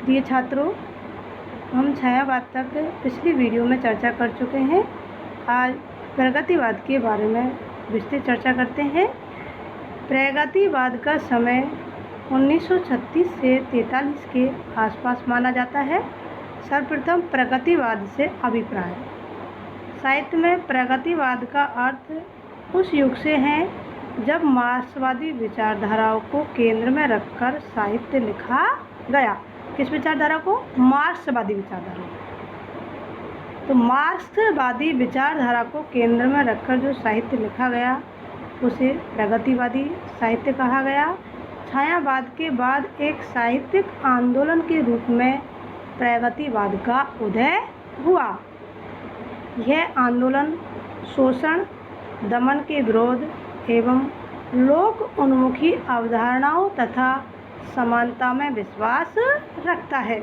प्रिय छात्रों, हम छायावाद तक पिछली वीडियो में चर्चा कर चुके हैं। आज प्रगतिवाद के बारे में विस्तृत चर्चा करते हैं। प्रगतिवाद का समय 1936 से 43 के आसपास माना जाता है। सर्वप्रथम प्रगतिवाद से अभिप्राय। साहित्य में प्रगतिवाद का अर्थ उस युग से है जब मार्क्सवादी विचारधाराओं को केंद्र में रखकर साहित्य लिखा गया। किस विचारधारा को? मार्क्सवादी विचारधारा। तो मार्क्सवादी विचारधारा को केंद्र में रखकर जो साहित्य लिखा गया उसे प्रगतिवादी साहित्य कहा गया। छायावाद के बाद एक साहित्यिक आंदोलन के रूप में प्रगतिवाद का उदय हुआ। यह आंदोलन शोषण, दमन के विरोध एवं लोक उन्मुखी अवधारणाओं तथा समानता में विश्वास रखता है।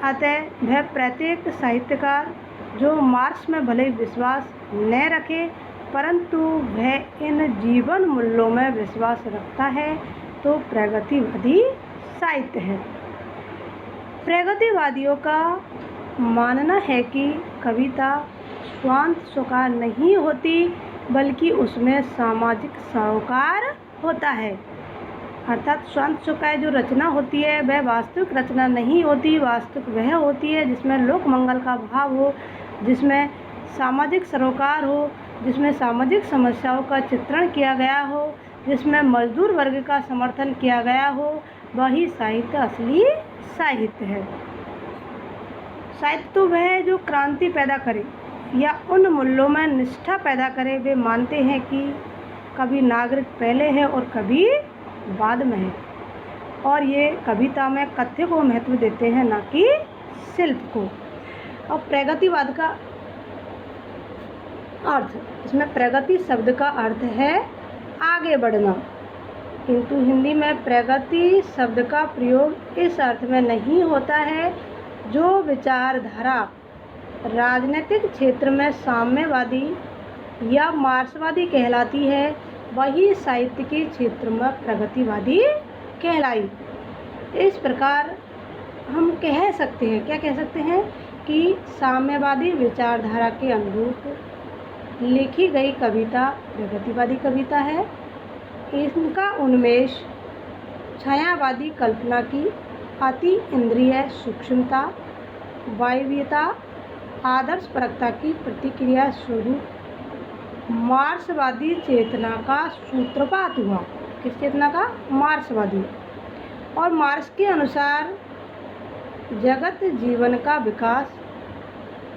अतः वह प्रत्येक साहित्यकार जो मार्क्स में भले विश्वास न रखे परंतु वह इन जीवन मूल्यों में विश्वास रखता है तो प्रगतिवादी साहित्य है। प्रगतिवादियों का मानना है कि कविता स्वांत स्वीकार नहीं होती बल्कि उसमें सामाजिक सरोकार होता है। अर्थात स्वांत स्वीकार जो रचना होती है वह वास्तविक रचना नहीं होती, वास्तविक वह होती है जिसमें लोक मंगल का भाव हो, जिसमें सामाजिक सरोकार हो, जिसमें सामाजिक समस्याओं का चित्रण किया गया हो, जिसमें मजदूर वर्ग का समर्थन किया गया हो, वही साहित्य असली साहित्य है। साहित्य तो वह जो क्रांति पैदा करे या उन मूल्यों में निष्ठा पैदा करे। वे मानते हैं कि कभी नागरिक पहले है और कभी बाद में है, और ये कविता में कथ्य को महत्व देते हैं न कि शिल्प को। और प्रगतिवाद का अर्थ, इसमें प्रगति शब्द का अर्थ है आगे बढ़ना, किंतु हिंदी में प्रगति शब्द का प्रयोग इस अर्थ में नहीं होता है। जो विचारधारा राजनीतिक क्षेत्र में साम्यवादी या मार्क्सवादी कहलाती है वही साहित्य के क्षेत्र में प्रगतिवादी कहलाई। इस प्रकार हम कह सकते हैं, क्या कह सकते हैं कि साम्यवादी विचारधारा के अनुरूप लिखी गई कविता प्रगतिवादी कविता है। इनका उन्मेष छायावादी कल्पना की अति इंद्रिय सूक्ष्मता, वायवीयता, आदर्शपरकता की प्रतिक्रिया स्वरूप मार्क्सवादी चेतना का सूत्रपात हुआ। किस चेतना का? मार्क्सवादी। और मार्क्स के अनुसार जगत जीवन का विकास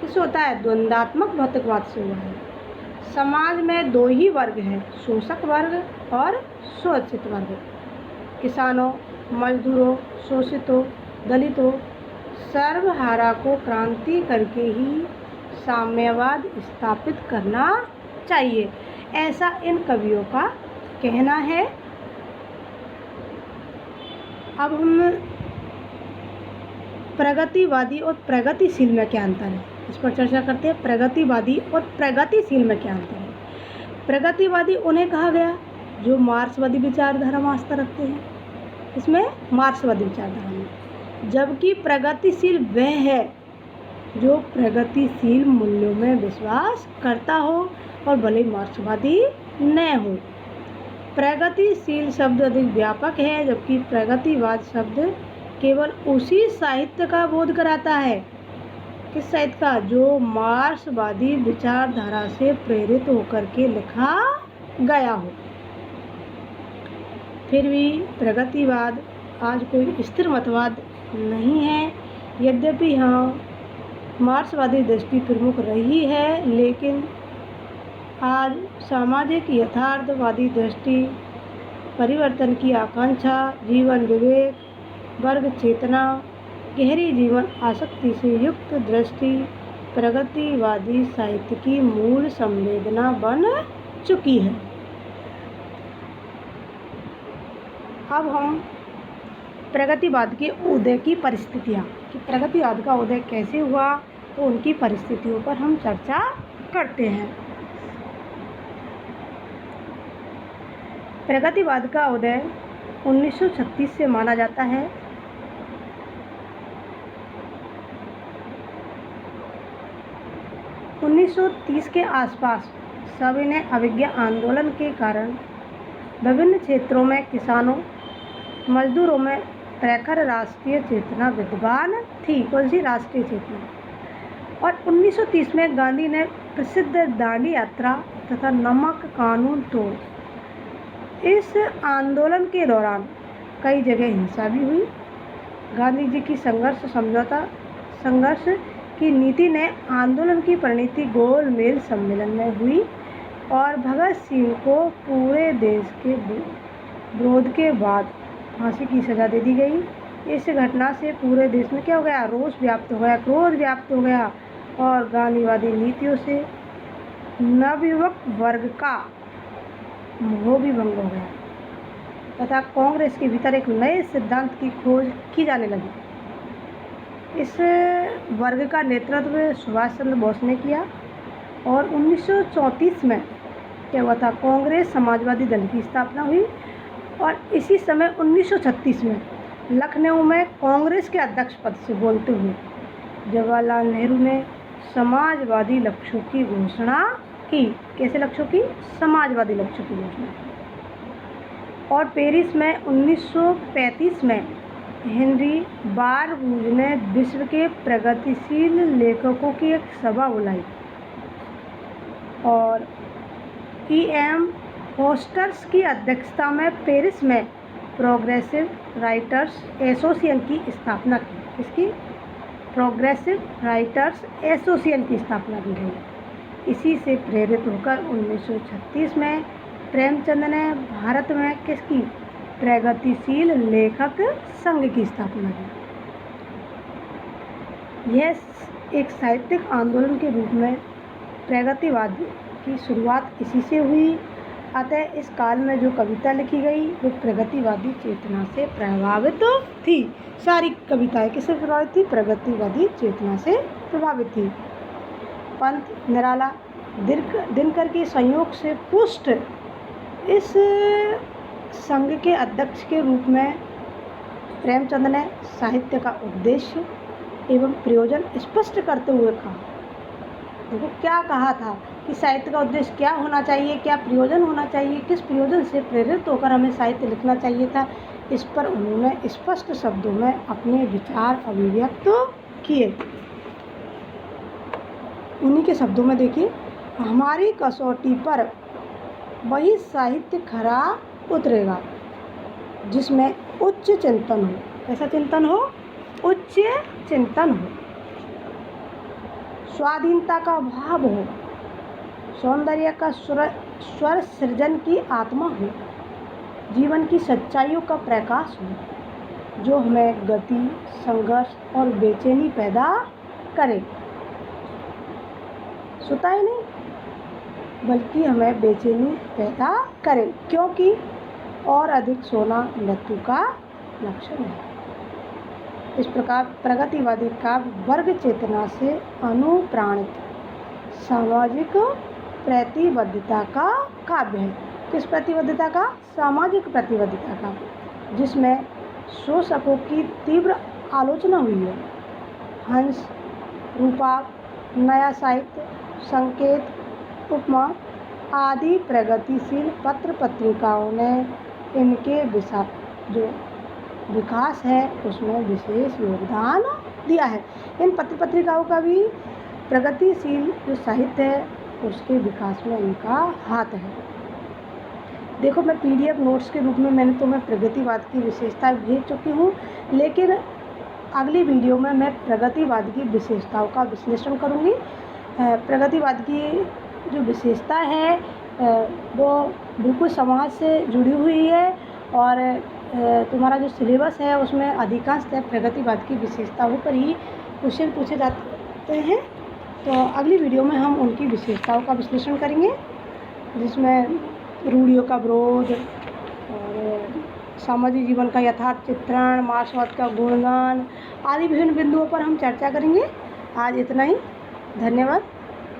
किस होता है? द्वंद्वात्मक भौतिकवाद से हुआ है। समाज में दो ही वर्ग हैं, शोषक वर्ग और शोषित वर्ग। किसानों, मजदूरों, शोषितों, दलितों, सर्वहारा को क्रांति करके ही साम्यवाद स्थापित करना चाहिए, ऐसा इन कवियों का कहना है। अब हम प्रगतिवादी और प्रगतिशील में क्या अंतर है इस पर चर्चा करते हैं। प्रगतिवादी और प्रगतिशील में क्या अंतर है? प्रगतिवादी उन्हें कहा गया जो मार्क्सवादी विचारधारा में आस्था रखते हैं, इसमें मार्क्सवादी विचारधारा में, जबकि प्रगतिशील वह है जो प्रगतिशील मूल्यों में विश्वास करता हो और भले मार्क्सवादी न हो। प्रगतिशील शब्द अधिक व्यापक है जबकि प्रगतिवाद शब्द केवल उसी साहित्य का बोध कराता है। किस साहित्य का? जो मार्क्सवादी विचारधारा से प्रेरित होकर के लिखा गया हो। फिर भी प्रगतिवाद आज कोई स्थिर मतवाद नहीं है। यद्यपि हाँ मार्क्सवादी दृष्टि प्रमुख रही है, लेकिन आज सामाजिक यथार्थवादी दृष्टि, परिवर्तन की आकांक्षा, जीवन विवेक, वर्ग चेतना, गहरी जीवन आसक्ति से युक्त दृष्टि प्रगतिवादी साहित्य की मूल संवेदना बन चुकी है। अब हम प्रगतिवाद के उदय की परिस्थितियाँ, कि प्रगतिवाद का उदय कैसे हुआ, तो उनकी परिस्थितियों पर हम चर्चा करते हैं। प्रगतिवाद का उदय 1936 से माना जाता है। 1930 के आसपास सविनय अवज्ञा आंदोलन के कारण विभिन्न क्षेत्रों में किसानों मजदूरों में प्रखर राष्ट्रीय चेतना विद्यमान थी। कौन सी राष्ट्रीय चेतना? और 1930 में गांधी ने प्रसिद्ध दांडी यात्रा तथा नमक कानून तोड़। इस आंदोलन के दौरान कई जगह हिंसा भी हुई। गांधी जी की संघर्ष की नीति ने आंदोलन की परिणति गोलमेज सम्मेलन में हुई और भगत सिंह को पूरे देश के विरोध के बाद फांसी की सज़ा दे दी गई। इस घटना से पूरे देश में क्या हो गया? रोष व्याप्त हो गया, क्रोध व्याप्त हो गया और गांधीवादी नीतियों से नवयुवक वर्ग का मोह भी भंग हो गया तथा कांग्रेस के भीतर एक नए सिद्धांत की खोज की जाने लगी। इस वर्ग का नेतृत्व सुभाष चंद्र बोस ने किया और 1934 में क्या हुआ था? कांग्रेस समाजवादी दल की स्थापना हुई और इसी समय 1936 में लखनऊ में कांग्रेस के अध्यक्ष पद से बोलते हुए जवाहरलाल नेहरू ने समाजवादी लक्ष्यों की घोषणा की। कैसे लक्ष्यों की? समाजवादी लक्ष्यों की घोषणा की। और पेरिस में 1935 में हेनरी बारबूज ने विश्व के प्रगतिशील लेखकों की एक सभा बुलाई और E.M. फोस्टर्स की अध्यक्षता में पेरिस में प्रोग्रेसिव राइटर्स एसोसिएशन की स्थापना की। इसकी प्रोग्रेसिव राइटर्स एसोसिएशन की स्थापना की गई। इसी से प्रेरित होकर 1936 में प्रेमचंद ने भारत में किसकी? प्रगतिशील लेखक संघ की स्थापना की। यह एक साहित्यिक आंदोलन के रूप में प्रगतिवाद की शुरुआत इसी से हुई। अतः इस काल में जो कविता लिखी गई वो प्रगतिवादी चेतना से प्रभावित थी। सारी कविताएं किससे प्रभावित थी? प्रगतिवादी चेतना से प्रभावित थी। पंत निराला दिनकर के संयोग से पुष्ट इस संघ के अध्यक्ष के रूप में प्रेमचंद ने साहित्य का उद्देश्य एवं प्रयोजन स्पष्ट करते हुए कहा। देखो क्या कहा था कि साहित्य का उद्देश्य क्या होना चाहिए, क्या प्रयोजन होना चाहिए, किस प्रयोजन से प्रेरित होकर हमें साहित्य लिखना चाहिए था। इस पर उन्होंने स्पष्ट शब्दों में अपने विचार अभिव्यक्त किए। उन्हीं के शब्दों में देखिए, हमारी कसौटी पर वही साहित्य खरा उतरेगा जिसमें उच्च चिंतन हो। कैसा चिंतन हो? उच्च चिंतन हो, स्वाधीनता का भाव हो, सौंदर्य का स्वर सृजन की आत्मा हो, जीवन की सच्चाइयों का प्रकाश हो जो हमें गति, संघर्ष और बेचैनी पैदा करे। सुताई नहीं बल्कि हमें बेचैनी पैदा करे, क्योंकि और अधिक सोना मृत्यु का लक्षण है। इस प्रकार प्रगतिवादी काव्य वर्ग चेतना से अनुप्राणित सामाजिक प्रतिबद्धता का काव्य है। किस प्रतिबद्धता का? सामाजिक प्रतिबद्धता का, जिसमें शोषकों की तीव्र आलोचना हुई है। हंस, रूपा, नया साहित्य, संकेत, उपमा आदि प्रगतिशील पत्र पत्रिकाओं ने इनके जो विकास है उसमें विशेष योगदान दिया है। इन पत्र पत्रिकाओं का भी प्रगतिशील जो साहित्य है उसके विकास में इनका हाथ है। देखो, मैं PDF नोट्स के रूप में मैंने तुम्हें प्रगतिवाद की विशेषताएं भेज चुकी हूँ, लेकिन अगली वीडियो में मैं प्रगतिवाद की विशेषताओं का विश्लेषण करूँगी। प्रगतिवाद की जो विशेषता है वो बिल्कुल समाज से जुड़ी हुई है और तुम्हारा जो सिलेबस है उसमें अधिकांशतः प्रगतिवाद की विशेषताओं पर ही क्वेश्चन पूछे जाते हैं। तो अगली वीडियो में हम उनकी विशेषताओं का विश्लेषण करेंगे, जिसमें रूढ़ियों का विरोध और सामाजिक जीवन का यथार्थ चित्रण, मार्क्सवाद का गुणगान आदि विभिन्न बिंदुओं पर हम चर्चा करेंगे। आज इतना ही। धन्यवाद।